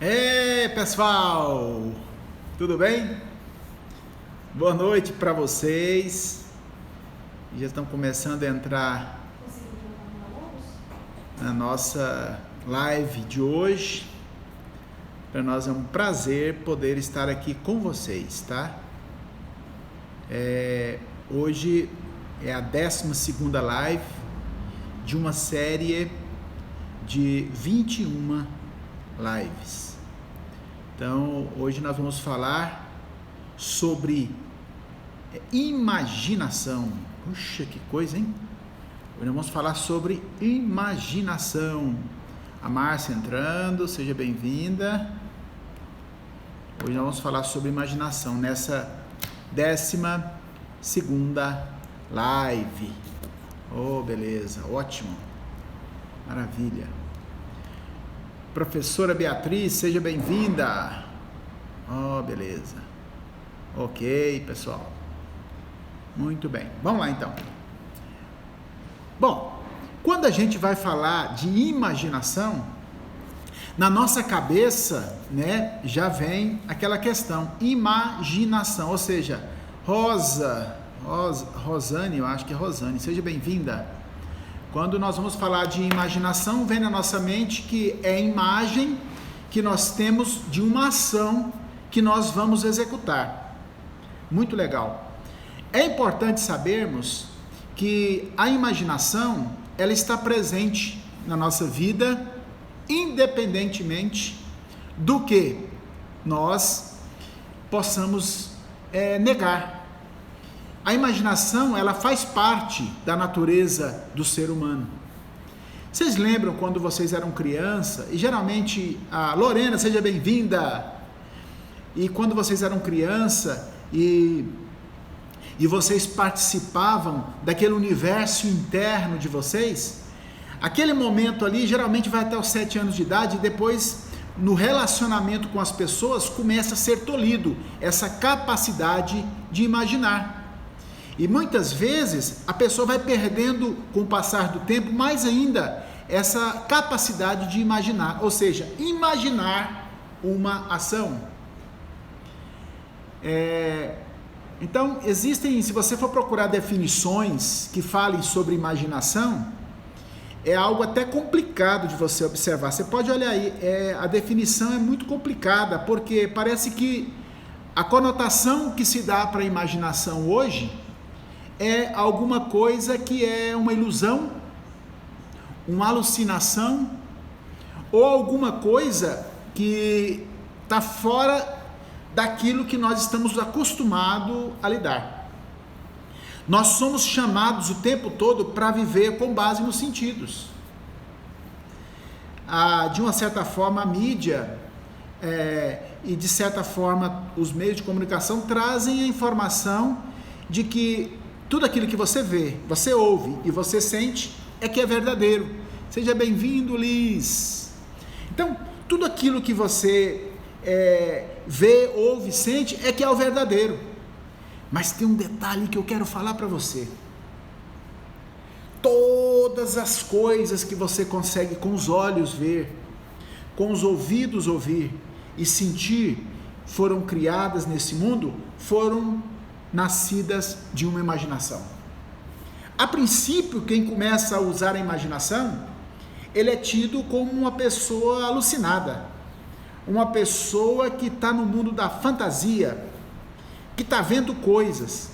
Ei, pessoal, tudo bem? Boa noite para vocês. Já estão começando a entrar na nossa live de hoje. Para nós é um prazer poder estar aqui com vocês, tá? Hoje é a 12ª live de uma série de 21 lives. Então, hoje nós vamos falar sobre imaginação. Puxa, que coisa, hein? Hoje nós vamos falar sobre imaginação. A Márcia entrando, seja bem-vinda. Hoje nós vamos falar sobre imaginação nessa 12ª live. Oh, beleza, ótimo, maravilha. Professora Beatriz, seja bem-vinda. Oh, beleza. Ok, pessoal. Muito bem. Vamos lá, então. Bom, quando a gente vai falar de imaginação, na nossa cabeça, né, já vem aquela questão, imaginação, ou seja, Rosane, eu acho que é Rosane, seja bem-vinda. Quando nós vamos falar de imaginação, vem na nossa mente que é a imagem que nós temos de uma ação que nós vamos executar. Muito legal. É importante sabermos que a imaginação, ela está presente na nossa vida, independentemente do que nós possamos negar. A imaginação, ela faz parte da natureza do ser humano. Vocês lembram quando vocês eram criança, e geralmente, a Lorena, seja bem-vinda, e quando vocês eram criança, e vocês participavam daquele universo interno de vocês, aquele momento ali, geralmente vai até os 7 anos de idade, e depois, no relacionamento com as pessoas, começa a ser tolhido essa capacidade de imaginar. E muitas vezes a pessoa vai perdendo com o passar do tempo mais ainda essa capacidade de imaginar, ou seja, imaginar uma ação. Então existem, se você for procurar definições que falem sobre imaginação, é algo até complicado de você observar. Você pode olhar aí, a definição é muito complicada, porque parece que a conotação que se dá para a imaginação hoje é alguma coisa que é uma ilusão, uma alucinação, ou alguma coisa que está fora daquilo que nós estamos acostumados a lidar. Nós somos chamados o tempo todo para viver com base nos sentidos. De uma certa forma, a mídia e de certa forma os meios de comunicação trazem a informação de que tudo aquilo que você vê, você ouve e você sente é que é verdadeiro. Seja bem-vindo, Liz. Então, tudo aquilo que você vê, ouve, sente é que é o verdadeiro. Mas tem um detalhe que eu quero falar para você. Todas as coisas que você consegue com os olhos ver, com os ouvidos ouvir e sentir, foram criadas nesse mundo, foram nascidas de uma imaginação. A princípio, quem começa a usar a imaginação, ele é tido como uma pessoa alucinada, uma pessoa que está no mundo da fantasia, que está vendo coisas.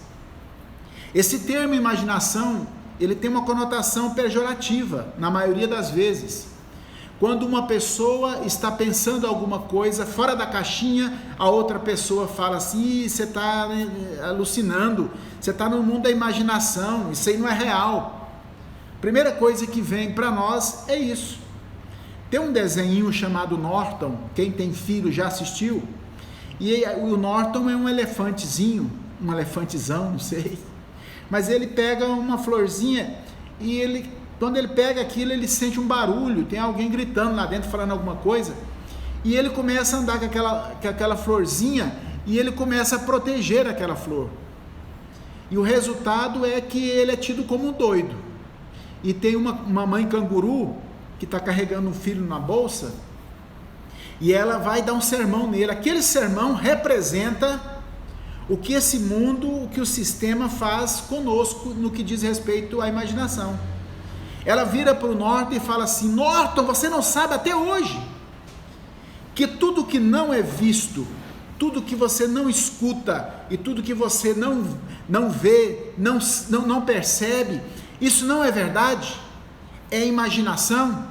Esse termo imaginação, ele tem uma conotação pejorativa, na maioria das vezes. Quando uma pessoa está pensando alguma coisa fora da caixinha, a outra pessoa fala assim, você está alucinando, você está no mundo da imaginação, isso aí não é real. Primeira coisa que vem para nós é isso. Tem um desenho chamado Norton, quem tem filho já assistiu, e o Norton é um elefantezinho, um elefantezão, não sei, mas ele pega uma florzinha e quando ele pega aquilo, ele sente um barulho, tem alguém gritando lá dentro, falando alguma coisa, e ele começa a andar com aquela florzinha, e ele começa a proteger aquela flor, e o resultado é que ele é tido como um doido. E tem uma mãe canguru, que está carregando um filho na bolsa, e ela vai dar um sermão nele. Aquele sermão representa o que esse mundo, o que o sistema faz conosco no que diz respeito à imaginação. Ela vira para o Norton e fala assim: Norton, você não sabe até hoje que tudo que não é visto, tudo que você não escuta e tudo que você não vê, não percebe, isso não é verdade, é imaginação,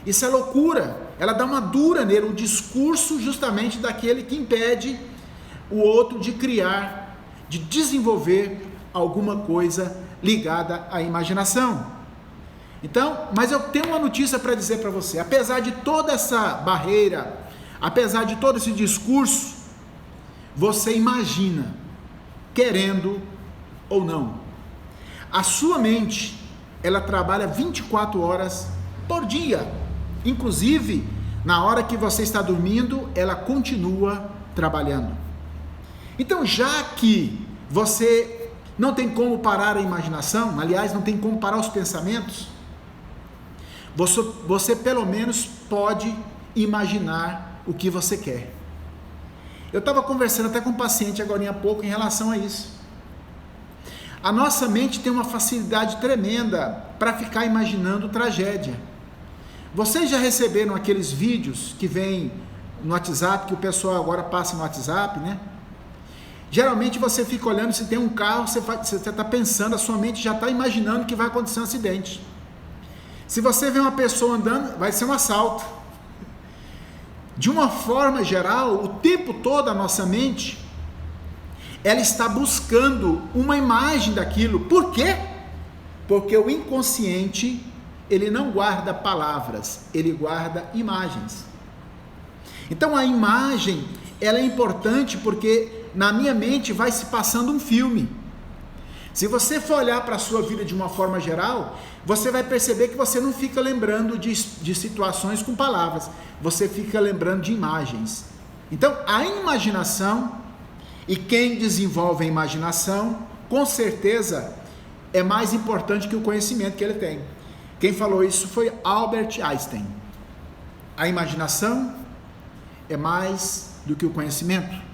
isso é loucura. Ela dá uma dura nele, um discurso justamente daquele que impede o outro de criar, de desenvolver alguma coisa ligada à imaginação. Então, mas eu tenho uma notícia para dizer para você: apesar de toda essa barreira, apesar de todo esse discurso, você imagina, querendo ou não. A sua mente, ela trabalha 24 horas por dia, inclusive na hora que você está dormindo, ela continua trabalhando. Então, já que você não tem como parar a imaginação, aliás, não tem como parar os pensamentos, você pelo menos pode imaginar o que você quer. Eu estava conversando até com um paciente agora há pouco em relação a isso. A nossa mente tem uma facilidade tremenda para ficar imaginando tragédia. Vocês já receberam aqueles vídeos que vêm no WhatsApp, que o pessoal agora passa no WhatsApp, né? Geralmente você fica olhando, se tem um carro, você está pensando, a sua mente já está imaginando que vai acontecer um acidente. Se você vê uma pessoa andando, vai ser um assalto. De uma forma geral, o tempo todo a nossa mente, ela está buscando uma imagem daquilo. Por quê? Porque o inconsciente, ele não guarda palavras, ele guarda imagens. Então a imagem, ela é importante porque na minha mente vai se passando um filme. Se você for olhar para a sua vida de uma forma geral, você vai perceber que você não fica lembrando de situações com palavras, você fica lembrando de imagens. Então, a imaginação, e quem desenvolve a imaginação, com certeza, é mais importante que o conhecimento que ele tem. Quem falou isso foi Albert Einstein. A imaginação é mais do que o conhecimento.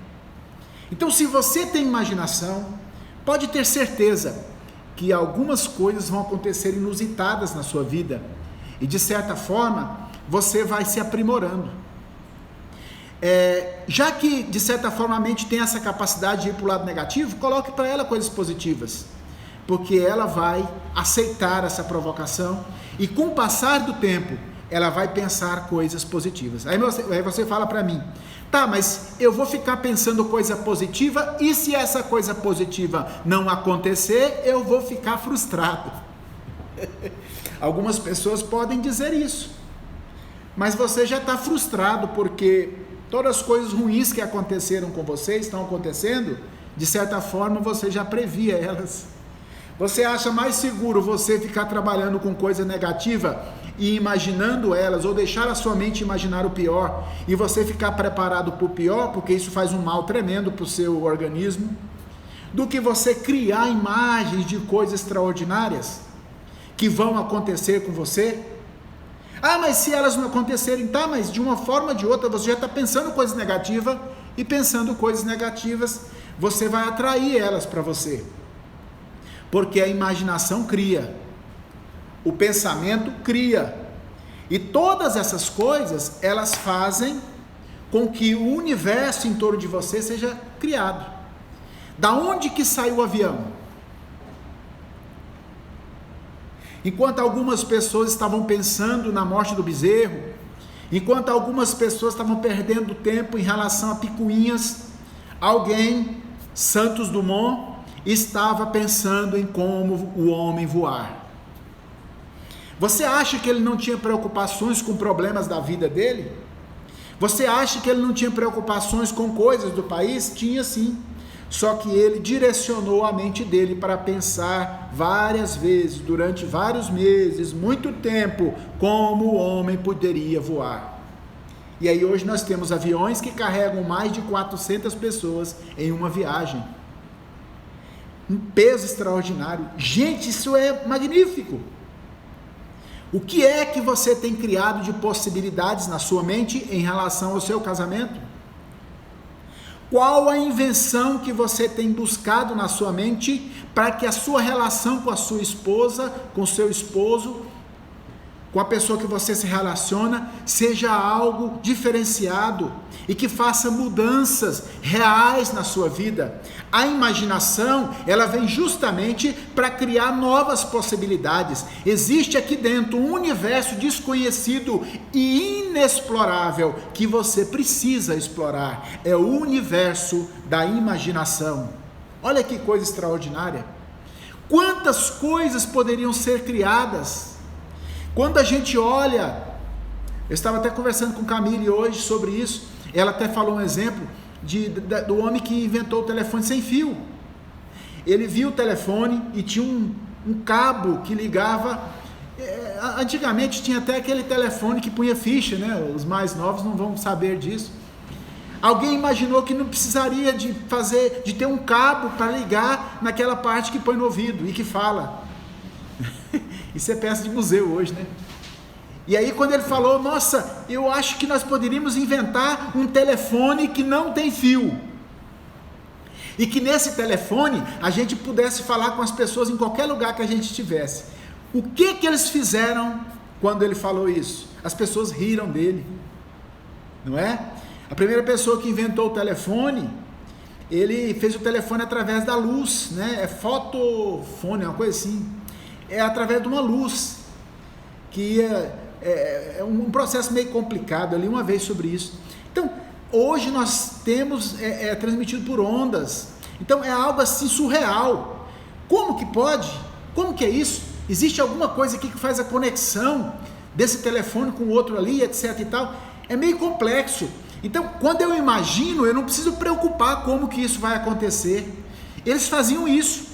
Então, se você tem imaginação, pode ter certeza que algumas coisas vão acontecer inusitadas na sua vida e, de certa forma, você vai se aprimorando. Já que, de certa forma, a mente tem essa capacidade de ir para o lado negativo, coloque para ela coisas positivas, porque ela vai aceitar essa provocação e, com o passar do tempo, ela vai pensar coisas positivas. Aí você fala para mim: tá, mas eu vou ficar pensando coisa positiva, e se essa coisa positiva não acontecer, eu vou ficar frustrado. Algumas pessoas podem dizer isso, mas você já está frustrado, porque todas as coisas ruins que aconteceram com você, estão acontecendo, de certa forma você já previa elas. Você acha mais seguro você ficar trabalhando com coisa negativa e imaginando elas, ou deixar a sua mente imaginar o pior, e você ficar preparado para o pior, porque isso faz um mal tremendo para o seu organismo, do que você criar imagens de coisas extraordinárias que vão acontecer com você? Ah, mas se elas não acontecerem, tá, mas de uma forma ou de outra você já está pensando coisas negativas, e pensando coisas negativas, você vai atrair elas para você, porque a imaginação cria, o pensamento cria, e todas essas coisas, elas fazem com que o universo em torno de você seja criado. Da onde que saiu o avião? Enquanto algumas pessoas estavam pensando na morte do bezerro, enquanto algumas pessoas estavam perdendo tempo em relação a picuinhas, alguém, Santos Dumont, estava pensando em como o homem voar. Você acha que ele não tinha preocupações com problemas da vida dele? Você acha que ele não tinha preocupações com coisas do país? Tinha sim. Só que ele direcionou a mente dele para pensar várias vezes, durante vários meses, muito tempo, como o homem poderia voar. E aí hoje nós temos aviões que carregam mais de 400 pessoas em uma viagem. Um peso extraordinário. Gente, isso é magnífico. O que é que você tem criado de possibilidades na sua mente em relação ao seu casamento? Qual a invenção que você tem buscado na sua mente para que a sua relação com a sua esposa, com o seu esposo, com a pessoa que você se relaciona, seja algo diferenciado e que faça mudanças reais na sua vida? A imaginação, ela vem justamente para criar novas possibilidades. Existe aqui dentro um universo desconhecido e inexplorável que você precisa explorar. É o universo da imaginação. Olha que coisa extraordinária. Quantas coisas poderiam ser criadas? Quando a gente olha, eu estava até conversando com Camille hoje sobre isso, ela até falou um exemplo do homem que inventou o telefone sem fio. Ele viu o telefone e tinha um cabo que ligava, antigamente tinha até aquele telefone que punha ficha, né? Os mais novos não vão saber disso. Alguém imaginou que não precisaria de ter um cabo para ligar naquela parte que põe no ouvido e que fala. Isso é peça de museu hoje, né? E aí quando ele falou, nossa, eu acho que nós poderíamos inventar um telefone que não tem fio. E que nesse telefone a gente pudesse falar com as pessoas em qualquer lugar que a gente estivesse. O que eles fizeram quando ele falou isso? As pessoas riram dele, não é? A primeira pessoa que inventou o telefone, ele fez o telefone através da luz, né? É fotofone, uma coisa assim. É através de uma luz, que é um processo meio complicado, ali uma vez sobre isso. Então, hoje nós temos, transmitido por ondas, então é algo assim surreal. Como que pode? Como que é isso? Existe alguma coisa aqui que faz a conexão desse telefone com o outro ali, etc e tal? É meio complexo. Então, quando eu imagino, eu não preciso preocupar como que isso vai acontecer. Eles faziam isso.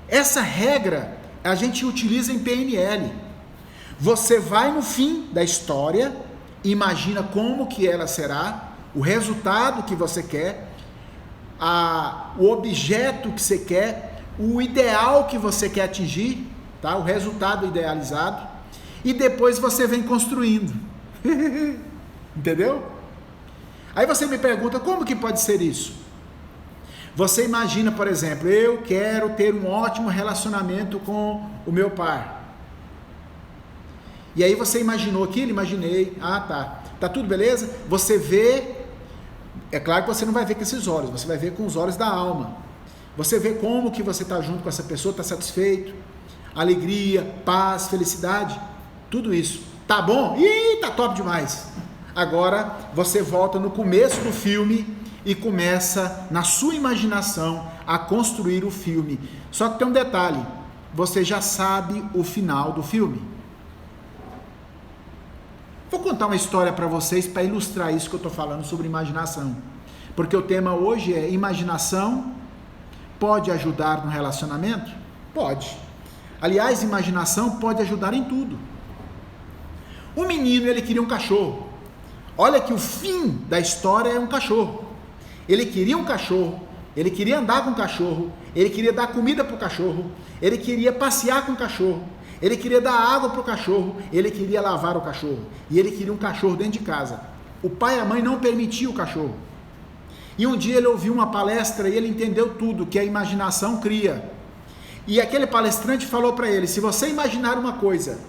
Essa regra a gente utiliza em PNL. Você vai no fim da história, imagina como que ela será, o resultado que você quer, o objeto que você quer, o ideal que você quer atingir, tá? O resultado idealizado, e depois você vem construindo. Entendeu? Aí você me pergunta, como que pode ser isso? Você imagina, por exemplo, eu quero ter um ótimo relacionamento com o meu par. E aí você imaginou aquilo? Imaginei. Ah, tá tudo beleza? Você vê, é claro que você não vai ver com esses olhos, você vai ver com os olhos da alma. Você vê como que você está junto com essa pessoa, está satisfeito, alegria, paz, felicidade, tudo isso. Tá bom? Ih, tá top demais. Agora você volta no começo do filme e começa, na sua imaginação, a construir o filme. Só que tem um detalhe, você já sabe o final do filme. Vou contar uma história para vocês para ilustrar isso que eu estou falando sobre imaginação. Porque o tema hoje é imaginação pode ajudar no relacionamento? Pode. Aliás, imaginação pode ajudar em tudo. O menino, ele queria um cachorro. Olha que o fim da história é um cachorro. Ele queria um cachorro, ele queria andar com o cachorro, ele queria dar comida para o cachorro, ele queria passear com o cachorro, ele queria dar água para o cachorro, ele queria lavar o cachorro, e ele queria um cachorro dentro de casa. O pai e a mãe não permitiam o cachorro. E um dia ele ouviu uma palestra e ele entendeu tudo que a imaginação cria. E aquele palestrante falou para ele, se você imaginar uma coisa,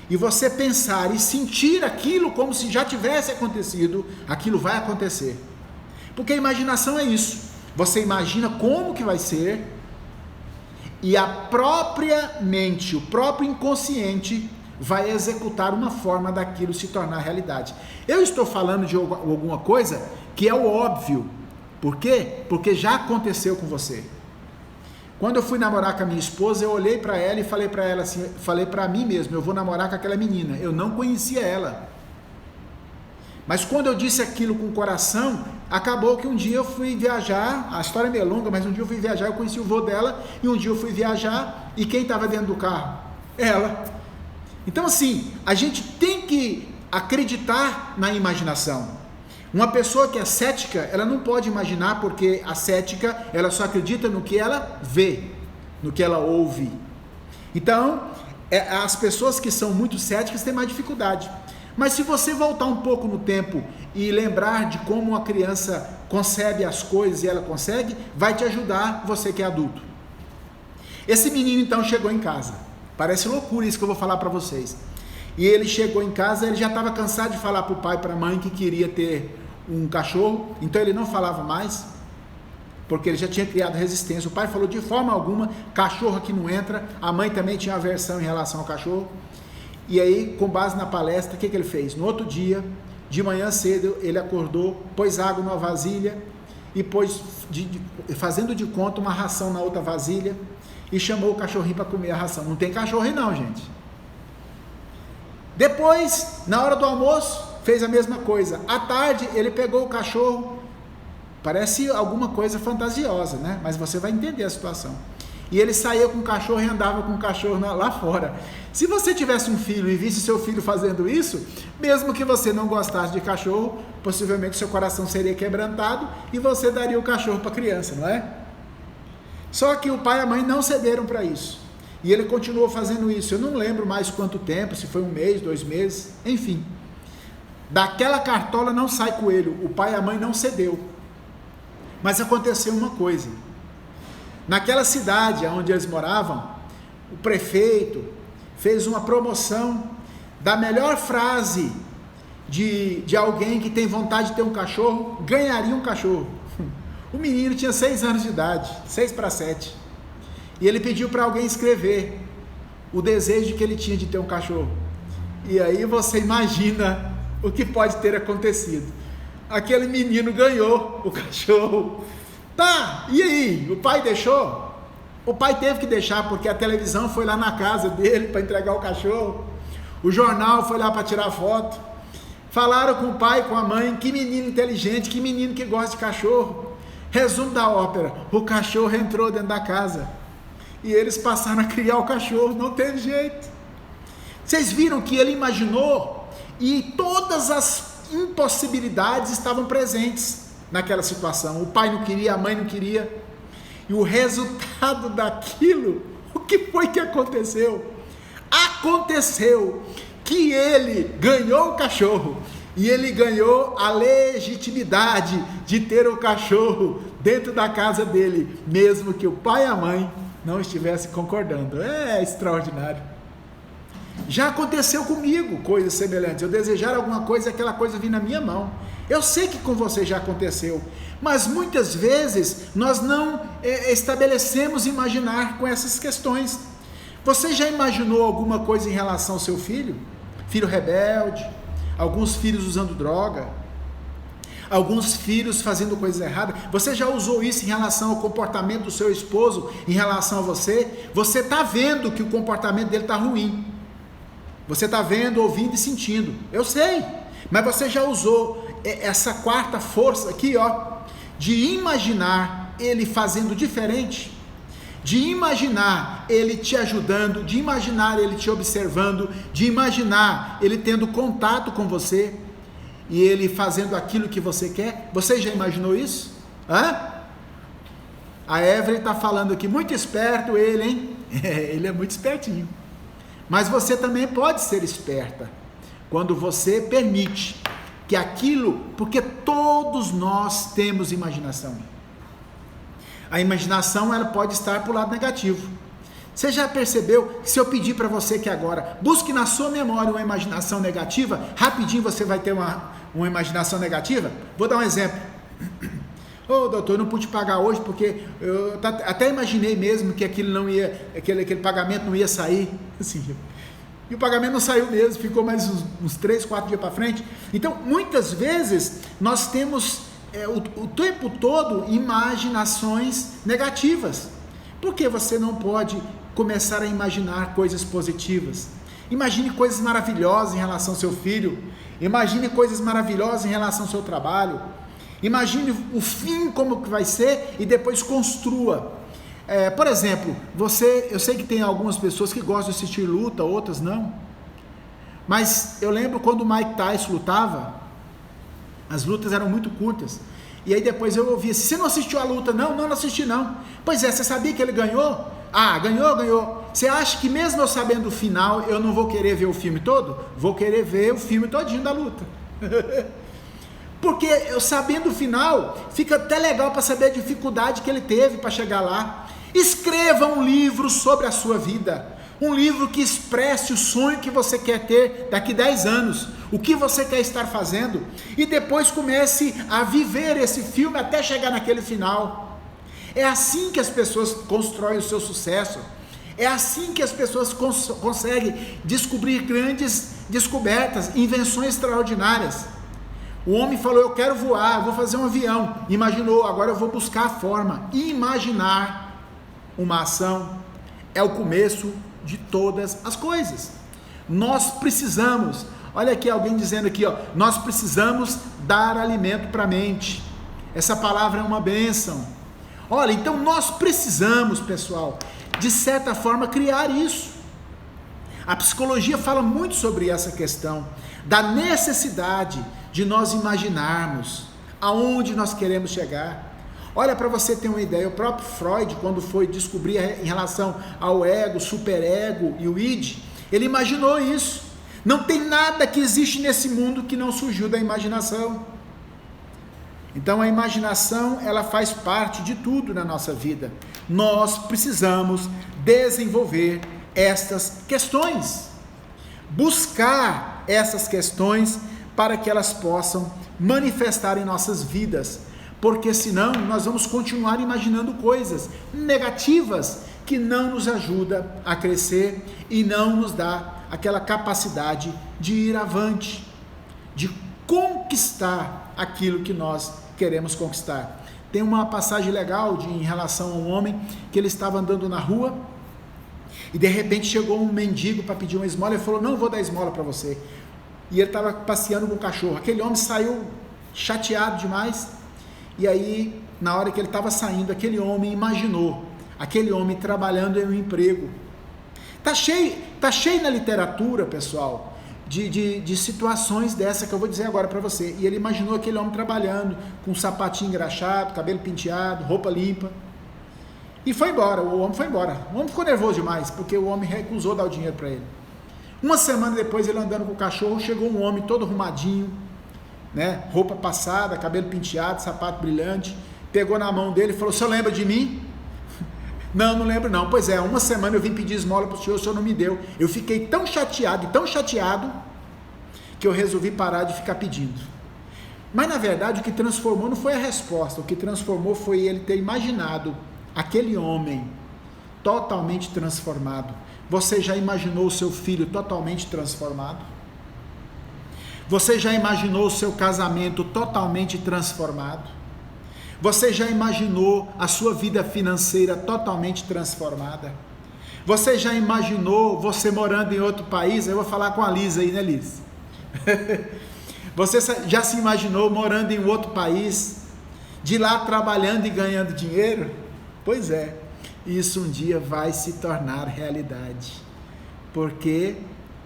e você pensar e sentir aquilo como se já tivesse acontecido, aquilo vai acontecer. Porque a imaginação é isso, você imagina como que vai ser, e a própria mente, o próprio inconsciente vai executar uma forma daquilo se tornar realidade. Eu estou falando de alguma coisa que é o óbvio, por quê? Porque já aconteceu com você. Quando eu fui namorar com a minha esposa, eu olhei para ela e falei para ela assim, falei para mim mesmo, eu vou namorar com aquela menina, eu não conhecia ela. Mas quando eu disse aquilo com o coração, acabou que um dia eu fui viajar, a história é meio longa, mas um dia eu fui viajar, eu conheci o vô dela, e um dia eu fui viajar, e quem estava dentro do carro? Ela. Então assim, a gente tem que acreditar na imaginação. Uma pessoa que é cética, ela não pode imaginar, porque a cética, ela só acredita no que ela vê, no que ela ouve. Então, As pessoas que são muito céticas têm mais dificuldade. Mas se você voltar um pouco no tempo e lembrar de como uma criança concebe as coisas e ela consegue, vai te ajudar, você que é adulto. Esse menino então chegou em casa. Parece loucura isso que eu vou falar para vocês. E ele chegou em casa, ele já estava cansado de falar para o pai e para a mãe que queria ter um cachorro, então ele não falava mais, porque ele já tinha criado resistência. O pai falou de forma alguma, cachorro aqui não entra. A mãe também tinha aversão em relação ao cachorro. E aí, com base na palestra, o que ele fez? No outro dia, de manhã cedo, ele acordou, pôs água numa vasilha e pôs, fazendo de conta, uma ração na outra vasilha e chamou o cachorrinho para comer a ração. Não tem cachorro aí não, gente. Depois, na hora do almoço, fez a mesma coisa. À tarde, ele pegou o cachorro. Parece alguma coisa fantasiosa, né? Mas você vai entender a situação. E ele saía com o cachorro e andava com o cachorro lá fora. Se você tivesse um filho e visse seu filho fazendo isso, mesmo que você não gostasse de cachorro, possivelmente seu coração seria quebrantado e você daria o cachorro para a criança, não é? Só que o pai e a mãe não cederam para isso. E ele continuou fazendo isso. Eu não lembro mais quanto tempo, se foi 1 mês, 2 meses, enfim. Daquela cartola não sai coelho. O pai e a mãe não cedeu. Mas aconteceu uma coisa. Naquela cidade onde eles moravam, o prefeito fez uma promoção da melhor frase de alguém que tem vontade de ter um cachorro, ganharia um cachorro. O menino tinha 6 anos de idade, 6 para 7. E ele pediu para alguém escrever o desejo que ele tinha de ter um cachorro. E aí você imagina o que pode ter acontecido. Aquele menino ganhou o cachorro. Tá, e aí? O pai deixou? O pai teve que deixar, porque a televisão foi lá na casa dele para entregar o cachorro. O jornal foi lá para tirar foto. Falaram com o pai e com a mãe, que menino inteligente, que menino que gosta de cachorro. Resumo da ópera, o cachorro entrou dentro da casa. E eles passaram a criar o cachorro, não teve jeito. Vocês viram que ele imaginou e todas as impossibilidades estavam presentes naquela situação. O pai não queria, a mãe não queria. E o resultado daquilo, o que foi que aconteceu? Aconteceu que ele ganhou o cachorro e ele ganhou a legitimidade de ter o cachorro dentro da casa dele, mesmo que o pai e a mãe não estivessem concordando. É extraordinário. Já aconteceu comigo coisas semelhantes. Eu desejar alguma coisa e aquela coisa vir na minha mão. Eu sei que com você já aconteceu, mas muitas vezes nós não estabelecemos imaginar com essas questões. Você já imaginou alguma coisa em relação ao seu filho? Filho rebelde, alguns filhos usando droga, alguns filhos fazendo coisas erradas. Você já usou isso em relação ao comportamento do seu esposo, em relação a você? Você está vendo que o comportamento dele está ruim. Você está vendo, ouvindo e sentindo. Eu sei, mas você já usou essa quarta força aqui, ó, de imaginar ele fazendo diferente, de imaginar ele te ajudando, de imaginar ele te observando, de imaginar ele tendo contato com você e ele fazendo aquilo que você quer. Você já imaginou isso? A Evelyn está falando aqui, muito esperto ele, hein? Ele é muito espertinho. Mas você também pode ser esperta quando você permite que aquilo, porque todos nós temos imaginação. A imaginação, ela pode estar para o lado negativo. Você já percebeu que se eu pedir para você que agora busque na sua memória uma imaginação negativa, rapidinho você vai ter uma imaginação negativa? Vou dar um exemplo. Doutor, eu não pude pagar hoje porque eu até imaginei mesmo que aquilo não ia, aquele pagamento não ia sair, assim, e o pagamento não saiu mesmo, ficou mais uns 3, 4 dias para frente. Então, muitas vezes, nós temos o tempo todo imaginações negativas. Por que você não pode começar a imaginar coisas positivas? Imagine coisas maravilhosas em relação ao seu filho, imagine coisas maravilhosas em relação ao seu trabalho, imagine o fim como que vai ser e depois construa. Por exemplo, eu sei que tem algumas pessoas que gostam de assistir luta, outras não, mas eu lembro quando o Mike Tyson lutava, as lutas eram muito curtas, e aí depois eu ouvia, você não assistiu a luta? Não assisti não. Pois é, você sabia que ele ganhou? Ah, ganhou. Você acha que mesmo eu sabendo o final, eu não vou querer ver o filme todo? Vou querer ver o filme todinho da luta. Porque eu sabendo o final, fica até legal para saber a dificuldade que ele teve para chegar lá. Escreva um livro sobre a sua vida. Um livro que expresse o sonho que você quer ter daqui 10 anos, o que você quer estar fazendo, e depois comece a viver esse filme até chegar naquele final. É assim que as pessoas constroem o seu sucesso, é assim que as pessoas conseguem descobrir grandes descobertas, invenções extraordinárias. O homem falou, eu quero voar, eu vou fazer um avião, imaginou, agora eu vou buscar a forma. Imaginar uma ação é o começo de todas as coisas. Nós precisamos, olha aqui alguém dizendo aqui, nós precisamos dar alimento para a mente. Essa palavra é uma bênção. Olha, então nós precisamos, pessoal, de certa forma criar isso. A psicologia fala muito sobre essa questão, da necessidade de nós imaginarmos aonde nós queremos chegar. Olha, para você ter uma ideia, o próprio Freud, quando foi descobrir em relação ao ego, superego e o id, ele imaginou isso. Não tem nada que existe nesse mundo que não surgiu da imaginação. Então a imaginação, ela faz parte de tudo na nossa vida. Nós precisamos desenvolver estas questões, buscar essas questões para que elas possam manifestar em nossas vidas, porque senão nós vamos continuar imaginando coisas negativas que não nos ajudam a crescer e não nos dá aquela capacidade de ir avante, de conquistar aquilo que nós queremos conquistar. Tem uma passagem legal em relação a um homem que ele estava andando na rua e de repente chegou um mendigo para pedir uma esmola. Ele falou, não vou dar esmola para você. E ele estava passeando com o cachorro. Aquele homem saiu chateado demais. E aí, na hora que ele estava saindo, aquele homem imaginou, aquele homem trabalhando em um emprego. Tá cheio na literatura, pessoal, de situações dessa que eu vou dizer agora para você. E ele imaginou aquele homem trabalhando, com um sapatinho engraxado, cabelo penteado, roupa limpa. E foi embora, o homem foi embora. O homem ficou nervoso demais, porque o homem recusou dar o dinheiro para ele. Uma semana depois, ele andando com o cachorro, chegou um homem todo arrumadinho, né? Roupa passada, cabelo penteado, sapato brilhante, pegou na mão dele e falou, o senhor lembra de mim? Não lembro não. Pois é, uma semana eu vim pedir esmola para o senhor não me deu. Eu fiquei tão chateado, que eu resolvi parar de ficar pedindo. Mas na verdade o que transformou não foi a resposta, o que transformou foi ele ter imaginado aquele homem totalmente transformado. Você já imaginou o seu filho totalmente transformado? Você já imaginou o seu casamento totalmente transformado? Você já imaginou a sua vida financeira totalmente transformada? Você já imaginou você morando em outro país? Eu vou falar com a Liz aí, né, Liz? Você já se imaginou morando em outro país, de lá trabalhando e ganhando dinheiro? Pois é, isso um dia vai se tornar realidade, porque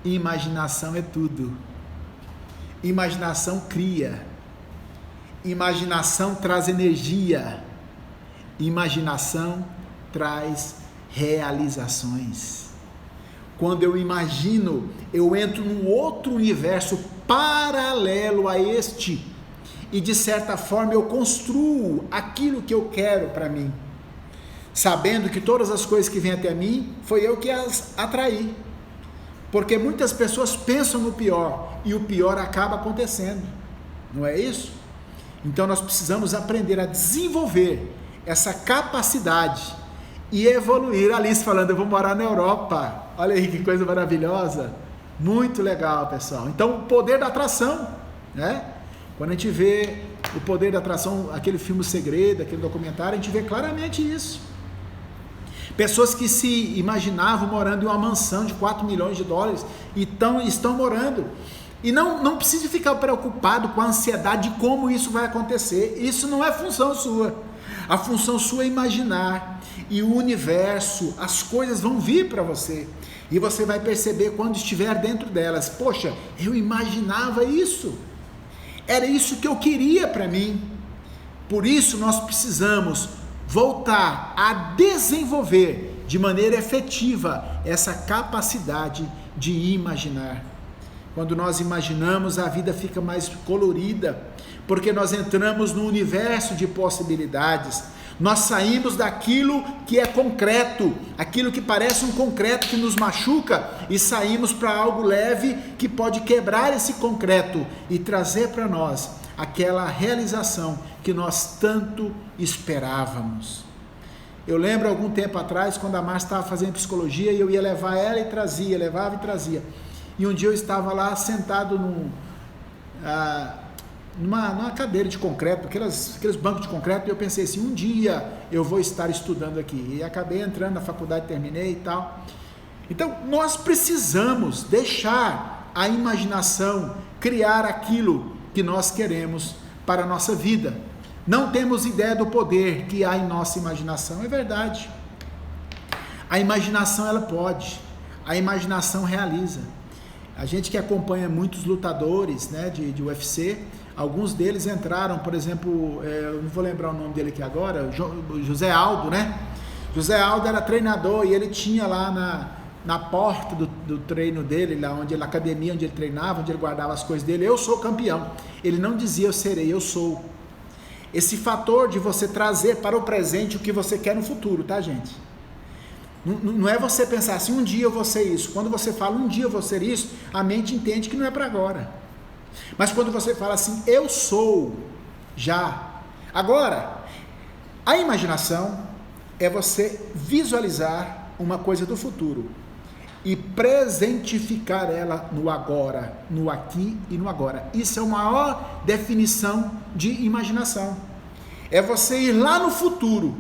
imaginação é tudo. Imaginação cria, imaginação traz energia, imaginação traz realizações. Quando eu imagino, eu entro num outro universo paralelo a este, e de certa forma eu construo aquilo que eu quero para mim, sabendo que todas as coisas que vêm até mim, foi eu que as atraí, porque muitas pessoas pensam no pior, e o pior acaba acontecendo, não é isso? Então nós precisamos aprender a desenvolver essa capacidade, e evoluir. Alice falando, eu vou morar na Europa, olha aí que coisa maravilhosa, muito legal, pessoal. Então o poder da atração, né? Quando a gente vê o poder da atração, aquele filme O Segredo, aquele documentário, a gente vê claramente isso. Pessoas que se imaginavam morando em uma mansão de 4 milhões de dólares e estão morando. E não precisa ficar preocupado com a ansiedade de como isso vai acontecer. Isso não é função sua. A função sua é imaginar. E o universo, as coisas vão vir para você. E você vai perceber quando estiver dentro delas. Poxa, eu imaginava isso. Era isso que eu queria para mim. Por isso nós precisamos voltar a desenvolver de maneira efetiva essa capacidade de imaginar. Quando nós imaginamos, a vida fica mais colorida, porque nós entramos no universo de possibilidades. Nós saímos daquilo que é concreto, aquilo que parece um concreto que nos machuca, e saímos para algo leve que pode quebrar esse concreto e trazer para nós aquela realização que nós tanto esperávamos. Eu lembro algum tempo atrás, quando a Márcia estava fazendo psicologia, e eu ia levar ela e trazia, levava e trazia. E um dia eu estava lá sentado numa cadeira de concreto, aqueles bancos de concreto, e eu pensei assim, um dia eu vou estar estudando aqui. E acabei entrando na faculdade, terminei e tal. Então, nós precisamos deixar a imaginação criar aquilo que nós queremos para a nossa vida. Não temos ideia do poder que há em nossa imaginação, é verdade. A imaginação, ela pode, a imaginação realiza. A gente que acompanha muitos lutadores, né, de UFC, alguns deles entraram, por exemplo, eu não vou lembrar o nome dele aqui agora, José Aldo, né? José Aldo era treinador e ele tinha lá na porta do treino dele, lá onde na academia onde ele treinava, onde ele guardava as coisas dele, eu sou campeão. Ele não dizia eu serei, eu sou. Esse fator de você trazer para o presente o que você quer no futuro, tá, gente? Não é você pensar assim, um dia eu vou ser isso. Quando você fala um dia eu vou ser isso, a mente entende que não é para agora. Mas quando você fala assim, eu sou, já. Agora, a imaginação é você visualizar uma coisa do futuro e presentificar ela no agora, no aqui e no agora. Isso é a maior definição de imaginação. É você ir lá no futuro,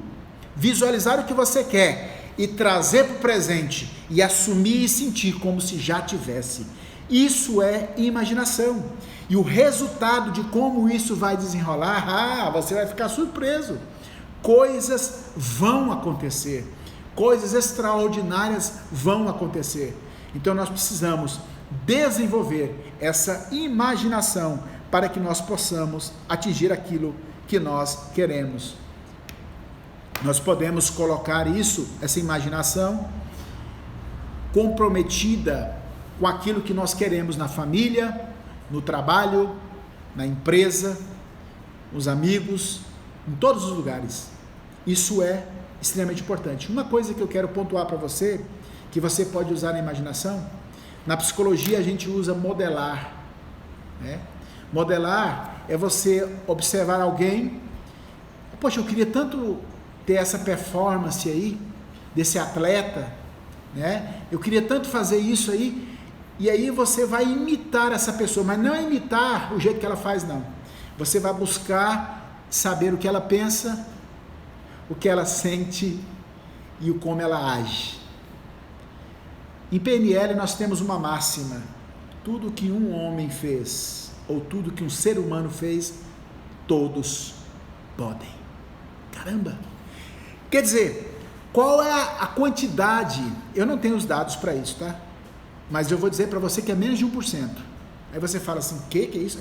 visualizar o que você quer e trazer para o presente e assumir e sentir como se já tivesse. Isso é imaginação. E o resultado de como isso vai desenrolar, você vai ficar surpreso. Coisas vão acontecer. Coisas extraordinárias vão acontecer. Então nós precisamos desenvolver essa imaginação para que nós possamos atingir aquilo que nós queremos. Nós podemos colocar isso, essa imaginação, comprometida com aquilo que nós queremos na família, no trabalho, na empresa, os amigos, em todos os lugares. Isso é extremamente importante. Uma coisa que eu quero pontuar para você, que você pode usar na imaginação, na psicologia a gente usa modelar, né? Modelar é você observar alguém, poxa, eu queria tanto ter essa performance aí, desse atleta, né? Eu queria tanto fazer isso aí, e aí você vai imitar essa pessoa, mas não é imitar o jeito que ela faz, não. Você vai buscar saber o que ela pensa, o que ela sente e o como ela age. Em PNL nós temos uma máxima: tudo que um homem fez, ou tudo que um ser humano fez, todos podem. Caramba! Quer dizer, qual é a quantidade? Eu não tenho os dados para isso, tá? Mas eu vou dizer para você que é menos de 1%. Aí você fala assim, que é isso?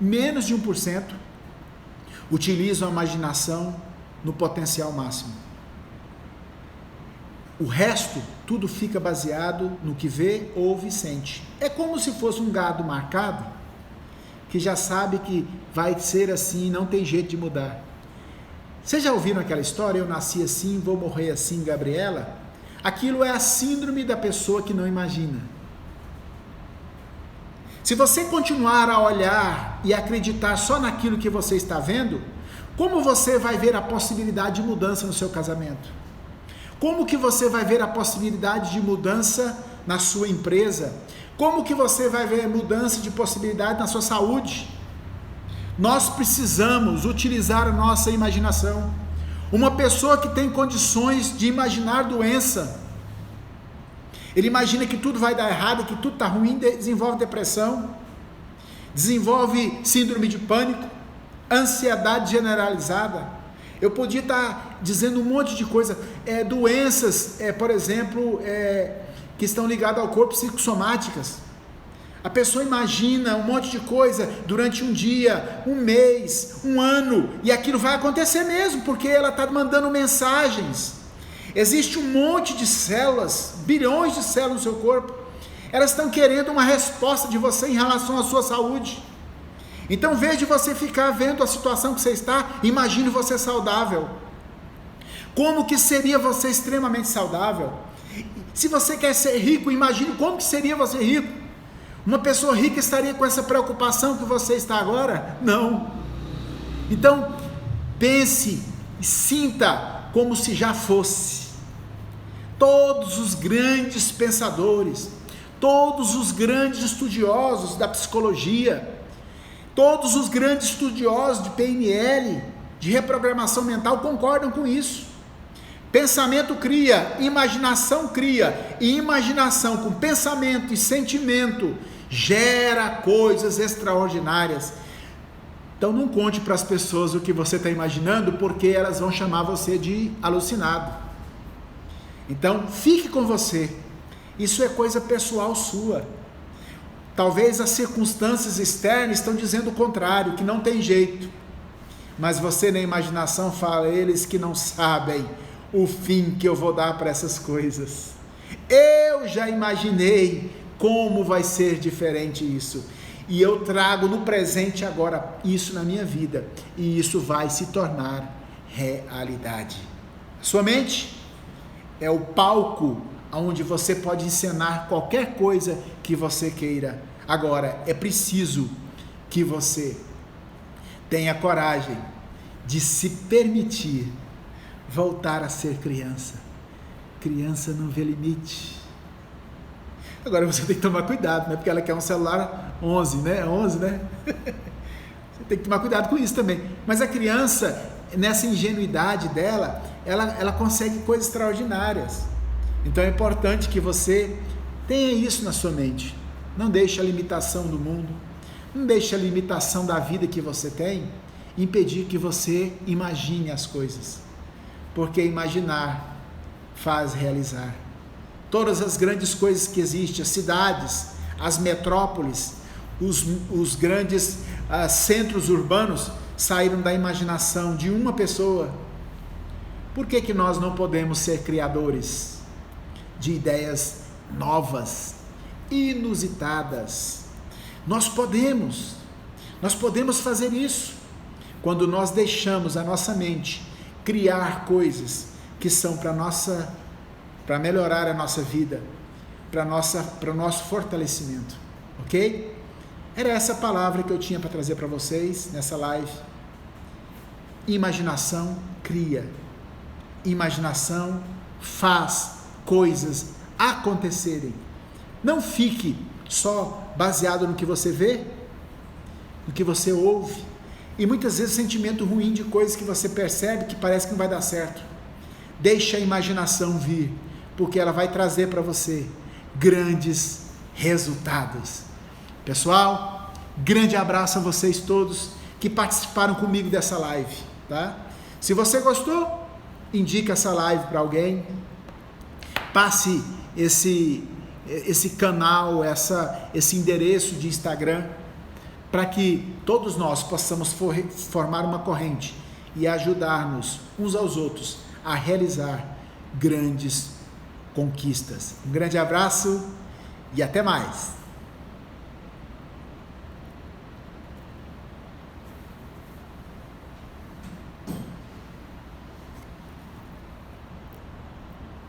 Menos de 1% utilizam a imaginação no potencial máximo. O resto, tudo fica baseado no que vê, ouve e sente. É como se fosse um gado marcado, que já sabe que vai ser assim, não tem jeito de mudar. Vocês já ouviram aquela história, eu nasci assim, vou morrer assim, Gabriela? Aquilo é a síndrome da pessoa que não imagina. Se você continuar a olhar e acreditar só naquilo que você está vendo, como você vai ver a possibilidade de mudança no seu casamento? Como que você vai ver a possibilidade de mudança na sua empresa? Como que você vai ver mudança de possibilidade na sua saúde? Nós precisamos utilizar a nossa imaginação. Uma pessoa que tem condições de imaginar doença, ele imagina que tudo vai dar errado, que tudo está ruim, desenvolve depressão, desenvolve síndrome de pânico, ansiedade generalizada. Eu podia estar dizendo um monte de coisa, doenças, por exemplo, que estão ligadas ao corpo, psicossomáticas. A pessoa imagina um monte de coisa durante um dia, um mês, um ano, e aquilo vai acontecer mesmo, porque ela está mandando mensagens. Existe um monte de células, bilhões de células no seu corpo, elas estão querendo uma resposta de você em relação à sua saúde. Então, em vez de você ficar vendo a situação que você está, imagine você saudável. Como que seria você extremamente saudável? Se você quer ser rico, imagine como que seria você rico. Uma pessoa rica estaria com essa preocupação que você está agora? Não. Então, pense e sinta como se já fosse. Todos os grandes pensadores, todos os grandes estudiosos da psicologia, todos os grandes estudiosos de PNL, de reprogramação mental, concordam com isso. Pensamento cria, imaginação cria, e imaginação com pensamento e sentimento gera coisas extraordinárias. Então não conte para as pessoas o que você está imaginando, porque elas vão chamar você de alucinado. Então fique com você, isso é coisa pessoal sua. Talvez as circunstâncias externas estão dizendo o contrário, que não tem jeito, mas você na imaginação fala, eles que não sabem o fim que eu vou dar para essas coisas. Eu já imaginei como vai ser diferente isso, e eu trago no presente agora isso na minha vida, e isso vai se tornar realidade. Sua mente é o palco onde você pode encenar qualquer coisa que você queira. Agora, é preciso que você tenha coragem de se permitir voltar a ser criança. Criança não vê limite. Agora você tem que tomar cuidado, né? Porque ela quer um celular 11, né? 11, né? Você tem que tomar cuidado com isso também. Mas a criança, nessa ingenuidade dela, ela consegue coisas extraordinárias. Então é importante que você tenha isso na sua mente. Não deixe a limitação do mundo, não deixe a limitação da vida que você tem impedir que você imagine as coisas. Porque imaginar faz realizar. Todas as grandes coisas que existem, as cidades, as metrópoles, os grandes centros urbanos saíram da imaginação de uma pessoa. Por que nós não podemos ser criadores de ideias novas, inusitadas? Nós podemos fazer isso quando nós deixamos a nossa mente criar coisas que são para melhorar a nossa vida, para o nosso fortalecimento, ok? Era essa palavra que eu tinha para trazer para vocês nessa live. Imaginação cria, imaginação faz coisas acontecerem. Não fique só baseado no que você vê, no que você ouve, e muitas vezes sentimento ruim de coisas que você percebe que parece que não vai dar certo. Deixe a imaginação vir, porque ela vai trazer para você grandes resultados. Pessoal, grande abraço a vocês todos que participaram comigo dessa live, tá? Se você gostou, indique essa live para alguém, passe esse canal, esse endereço de Instagram, para que todos nós possamos formar uma corrente e ajudar-nos uns aos outros a realizar grandes conquistas. Um grande abraço e até mais!